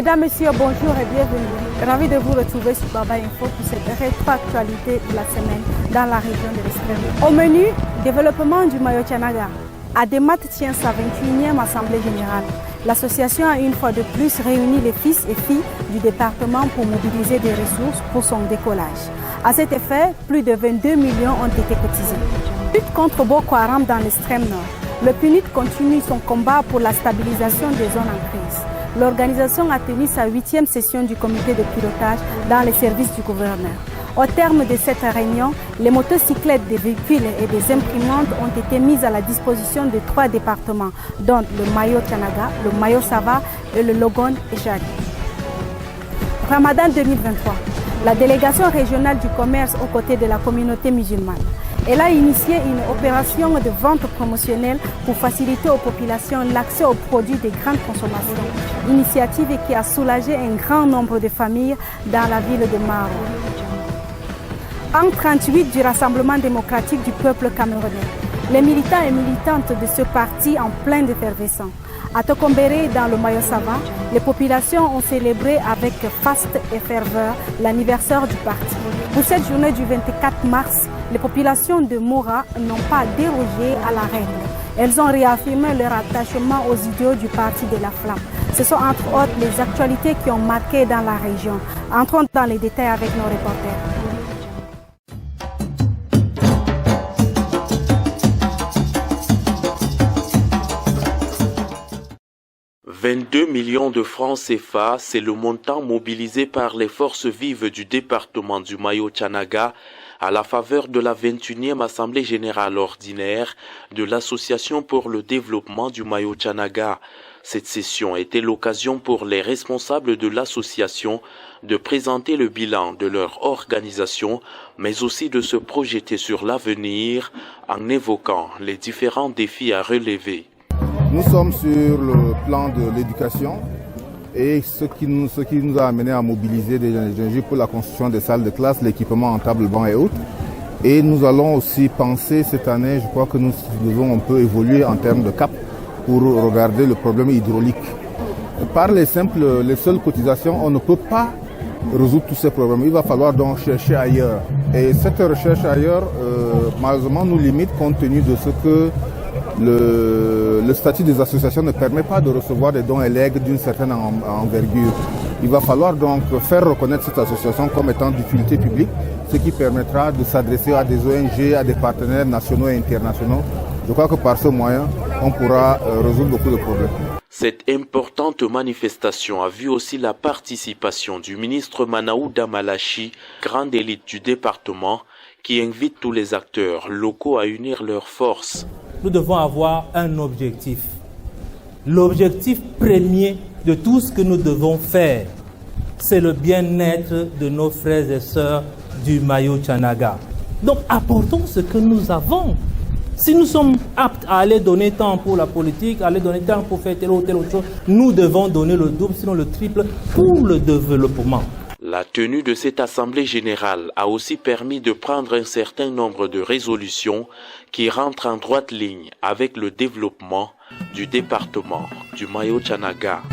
Mesdames, Messieurs, bonjour et bienvenue. Ravi de vous retrouver sur Baba Info pour cette rétroactualité de la semaine dans la région de l'Extrême. Au menu, développement du Mayo Tchanaga. Ademat tient sa 21e Assemblée Générale. L'association a une fois de plus réuni les fils et filles du département pour mobiliser des ressources pour son décollage. À cet effet, plus de 22 millions ont été cotisés. Lutte contre Boko Haram dans l'extrême nord. Le PNUD continue son combat pour la stabilisation des zones en crise. L'organisation a tenu sa 8e session du comité de pilotage dans les services du gouverneur. Au terme de cette réunion, les motocyclettes, des véhicules et des imprimantes ont été mises à la disposition de 3 départements, dont le Mayo Tchanaga, le Mayo Sava et le Logon et Chari. Ramadan 2023. La délégation régionale du commerce aux côtés de la communauté musulmane. Elle a initié une opération de vente promotionnelle pour faciliter aux populations l'accès aux produits de grande consommation. Initiative qui a soulagé un grand nombre de familles dans la ville de Maro. En 38 du Rassemblement démocratique du peuple camerounais, les militants et militantes de ce parti en plein d'effervescence. À Tokombéré, dans le Mayo Sava, les populations ont célébré avec faste et ferveur l'anniversaire du parti. Pour cette journée du 24 mars, les populations de Moura n'ont pas dérogé à la règle. Elles ont réaffirmé leur attachement aux idéaux du parti de la Flamme. Ce sont entre autres les actualités qui ont marqué dans la région. Entrons dans les détails avec nos reporters. 22 millions de francs CFA, c'est le montant mobilisé par les forces vives du département du Mayo Tchanaga à la faveur de la 21e Assemblée Générale Ordinaire de l'Association pour le développement du Mayo Tchanaga. Cette session était l'occasion pour les responsables de l'association de présenter le bilan de leur organisation, mais aussi de se projeter sur l'avenir en évoquant les différents défis à relever. Nous sommes sur le plan de l'éducation et ce qui nous a amené à mobiliser des énergies pour la construction des salles de classe, l'équipement en table, banc et autres. Et nous allons aussi penser cette année, je crois que nous devons un peu évoluer en termes de cap pour regarder le problème hydraulique. Par les seules cotisations, on ne peut pas résoudre tous ces problèmes. Il va falloir donc chercher ailleurs. Et cette recherche ailleurs, malheureusement, nous limite compte tenu de ce que le statut des associations ne permet pas de recevoir des dons et legs d'une certaine envergure. Il va falloir donc faire reconnaître cette association comme étant d'utilité publique, ce qui permettra de s'adresser à des ONG, à des partenaires nationaux et internationaux. Je crois que par ce moyen, on pourra résoudre beaucoup de problèmes. Cette importante manifestation a vu aussi la participation du ministre Manaouda Malachi, grande élite du département, qui invite tous les acteurs locaux à unir leurs forces. Nous devons avoir un objectif. L'objectif premier de tout ce que nous devons faire, c'est le bien-être de nos frères et sœurs du Mayo Tchanaga. Donc apportons ce que nous avons. Si nous sommes aptes à aller donner temps pour la politique, à aller donner temps pour faire telle ou telle autre chose, nous devons donner le double, sinon le triple, pour le développement. La tenue de cette Assemblée générale a aussi permis de prendre un certain nombre de résolutions qui rentrent en droite ligne avec le développement du département du Mayo Tchanaga.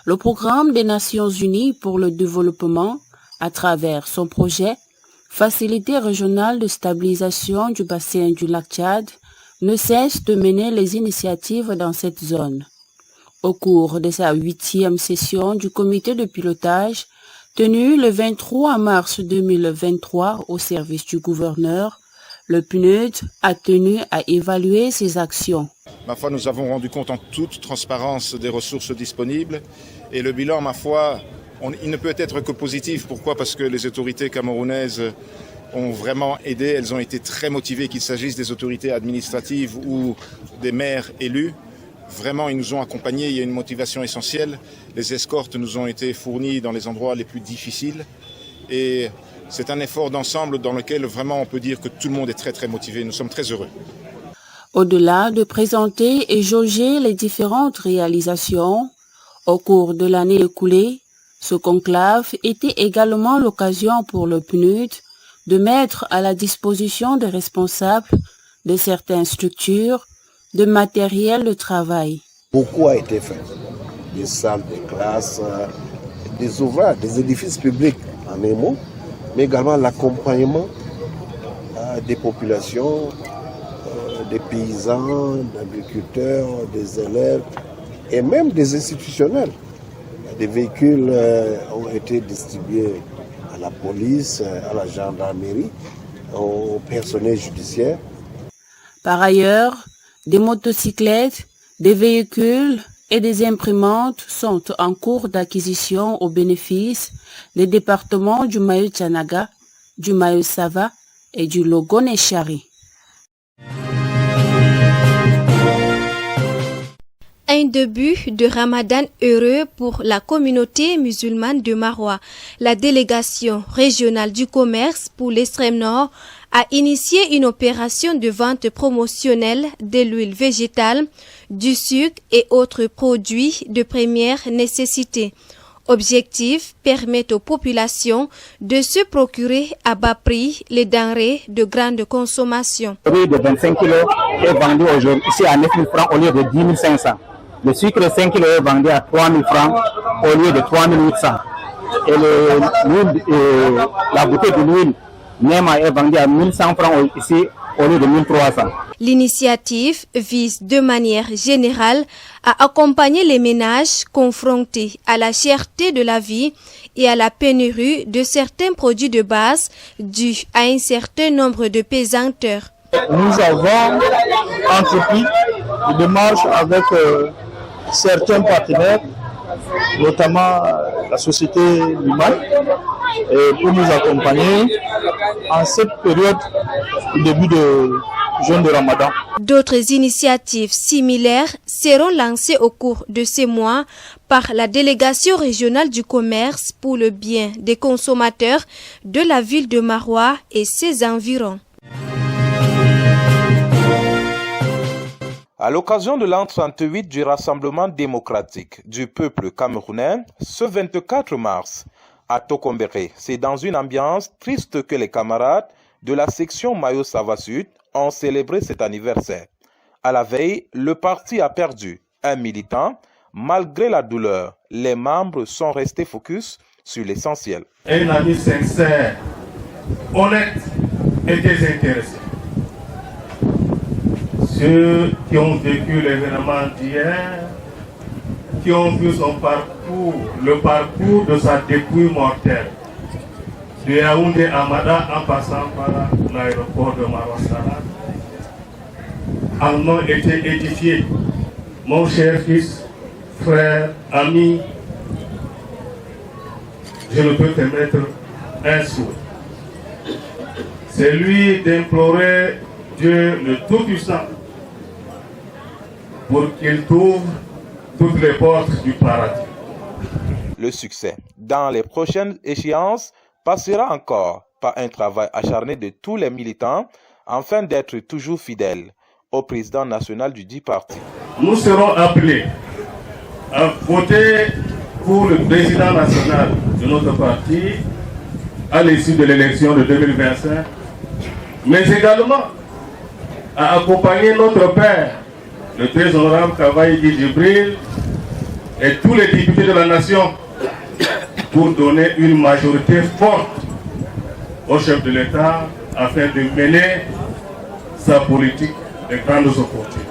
Le programme des Nations Unies pour le développement, à travers son projet Facilité régionale de stabilisation du bassin du lac Tchad, ne cesse de mener les initiatives dans cette zone. Au cours de sa 8e session du comité de pilotage, tenue le 23 mars 2023 au service du gouverneur, le PNUD a tenu à évaluer ses actions. Ma foi, nous avons rendu compte en toute transparence des ressources disponibles et le bilan, ma foi, il ne peut être que positif. Pourquoi ? Parce que les autorités camerounaises ont vraiment aidé, elles ont été très motivées, qu'il s'agisse des autorités administratives ou des maires élus. Vraiment, ils nous ont accompagnés, il y a une motivation essentielle. Les escortes nous ont été fournies dans les endroits les plus difficiles. Et c'est un effort d'ensemble dans lequel vraiment on peut dire que tout le monde est très très motivé. Nous sommes très heureux. Au-delà de présenter et jauger les différentes réalisations, au cours de l'année écoulée, ce conclave était également l'occasion pour le PNUD de mettre à la disposition des responsables de certaines structures, de matériel de travail. Beaucoup a été fait. Des salles de classe, des ouvrages, des édifices publics en un mot, mais également l'accompagnement des populations, des paysans, d'agriculteurs, des élèves et même des institutionnels. Des véhicules ont été distribués à la police, à la gendarmerie, au personnel judiciaire. Par ailleurs, des motocyclettes, des véhicules et des imprimantes sont en cours d'acquisition au bénéfice des départements du Mayo-Tchanaga, du Mayo-Sava et du Logone-Chari. Un début de Ramadan heureux pour la communauté musulmane de Maroua. La délégation régionale du commerce pour l'extrême nord a initié une opération de vente promotionnelle de l'huile végétale, du sucre et autres produits de première nécessité. Objectif, permettre aux populations de se procurer à bas prix les denrées de grande consommation. Le riz de 25 kg est vendu aujourd'hui ici à 9 000 francs au lieu de 10 500. Le sucre de 5 kg est vendu à 3 000 francs au lieu de 3 800. Et la bouteille de l'huile Nema est vendue à 1 100 francs ici au lieu de 1 300. L'initiative vise de manière générale à accompagner les ménages confrontés à la cherté de la vie et à la pénurie de certains produits de base dus à un certain nombre de pesanteurs. Nous avons entrepris des démarches avec certains partenaires, notamment la société Liman, pour nous accompagner en cette période du début de jeûne de Ramadan. D'autres initiatives similaires seront lancées au cours de ces mois par la délégation régionale du commerce pour le bien des consommateurs de la ville de Maroua et ses environs. À l'occasion de l'an 38 du Rassemblement démocratique du peuple camerounais, ce 24 mars, à Tokombéré, c'est dans une ambiance triste que les camarades de la section Mayo-Sava Sud ont célébré cet anniversaire. À la veille, le parti a perdu un militant. Malgré la douleur, les membres sont restés focus sur l'essentiel. Un ami sincère, honnête et désintéressé. Ceux qui ont vécu l'événement d'hier, qui ont vu son parcours, le parcours de sa dépouille mortelle, de Yaoundé à Mada en passant par l'aéroport de Maroua-Salade, en ont été édifiés. Mon cher fils, frère, ami, je ne peux te mettre un souhait. C'est lui d'implorer Dieu le Tout-Puissant pour qu'il t'ouvre toutes les portes du paradis. Le succès dans les prochaines échéances passera encore par un travail acharné de tous les militants afin d'être toujours fidèles au président national du dit parti. Nous serons appelés à voter pour le président national de notre parti à l'issue de l'élection de 2025, mais également à accompagner notre père, le très honorable Kavaï Djibril, et tous les députés de la nation pour donner une majorité forte au chef de l'État afin de mener sa politique de grandes opportunités.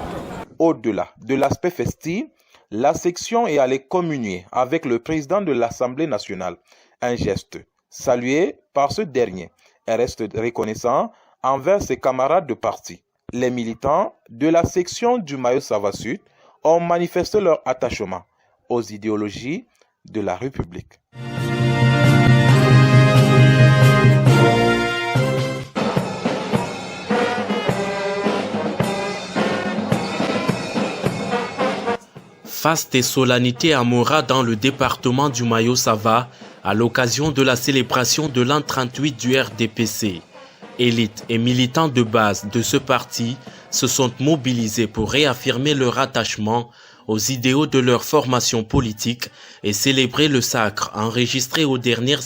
Au-delà de l'aspect festif, la section est allée communier avec le président de l'Assemblée nationale, un geste salué par ce dernier et reste reconnaissant envers ses camarades de parti. Les militants de la section du Mayo-Sava Sud ont manifesté leur attachement aux idéologies de la République. Faste et solennité à Mora dans le département du Mayo-Sava à l'occasion de la célébration de l'an 38 du RDPC. Élites et militants de base de ce parti se sont mobilisés pour réaffirmer leur attachement aux idéaux de leur formation politique et célébrer le sacre enregistré aux dernières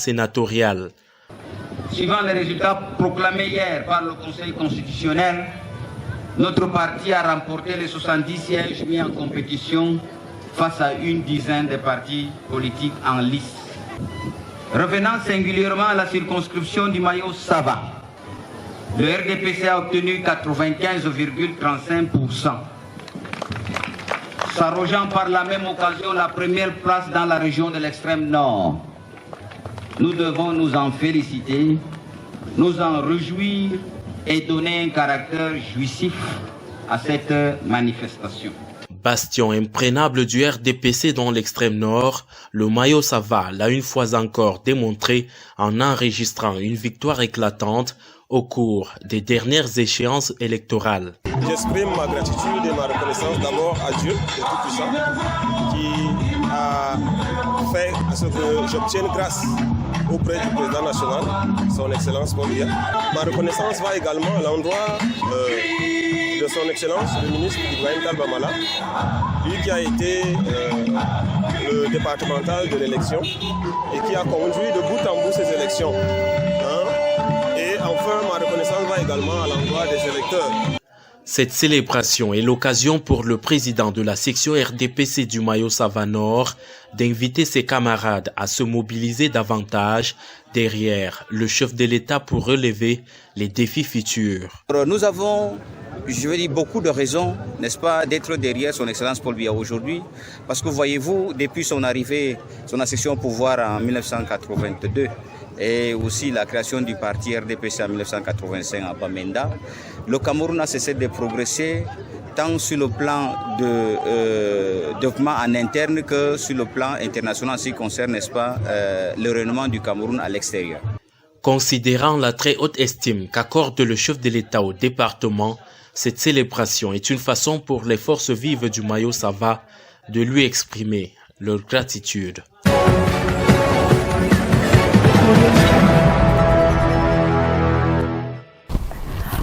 Notre parti a remporté les 70 sièges mis en compétition face à une dizaine de partis politiques en lice. Revenant singulièrement à la circonscription du Mayo Sava, le RDPC a obtenu 95,35%, s'arrogeant par la même occasion la première place dans la région de l'extrême nord. Nous devons nous en féliciter, nous en réjouir et donner un caractère jouissif à cette manifestation. Bastion imprégnable du RDPC dans l'extrême nord, le Mayo Sava l'a une fois encore démontré en enregistrant une victoire éclatante au cours des dernières échéances électorales. J'exprime ma gratitude et ma reconnaissance d'abord à Dieu, le Tout-Puissant, qui a fait à ce que j'obtienne grâce auprès du président national, son Excellence Paul Biya. Ma reconnaissance va également à l'endroit de son Excellence, le ministre Ibrahim Talbamala, lui qui a été le départemental de l'élection et qui a conduit de bout en bout ces élections. Et enfin, ma reconnaissance va également à l'endroit des électeurs. Cette célébration est l'occasion pour le président de la section RDPC du Mayo Sava Nord d'inviter ses camarades à se mobiliser davantage derrière le chef de l'État pour relever les défis futurs. Nous avons, je veux dire, beaucoup de raisons, n'est-ce pas, d'être derrière son Excellence Paul Biya aujourd'hui, parce que voyez-vous, depuis son arrivée, son accession au pouvoir en 1982, et aussi la création du parti RDPC en 1985 à Bamenda, le Cameroun a cessé de progresser tant sur le plan de développement en interne que sur le plan international, en ce qui concerne, n'est-ce pas, le rayonnement du Cameroun à l'extérieur. Considérant la très haute estime qu'accorde le chef de l'État au département, cette célébration est une façon pour les forces vives du Mayo Sava de lui exprimer leur gratitude.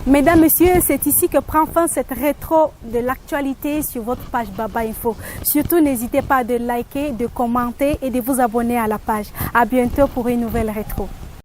Mesdames, Messieurs, c'est ici que prend fin cette rétro de l'actualité sur votre page Baba Info. Surtout, n'hésitez pas de liker, de commenter et de vous abonner à la page. À bientôt pour une nouvelle rétro.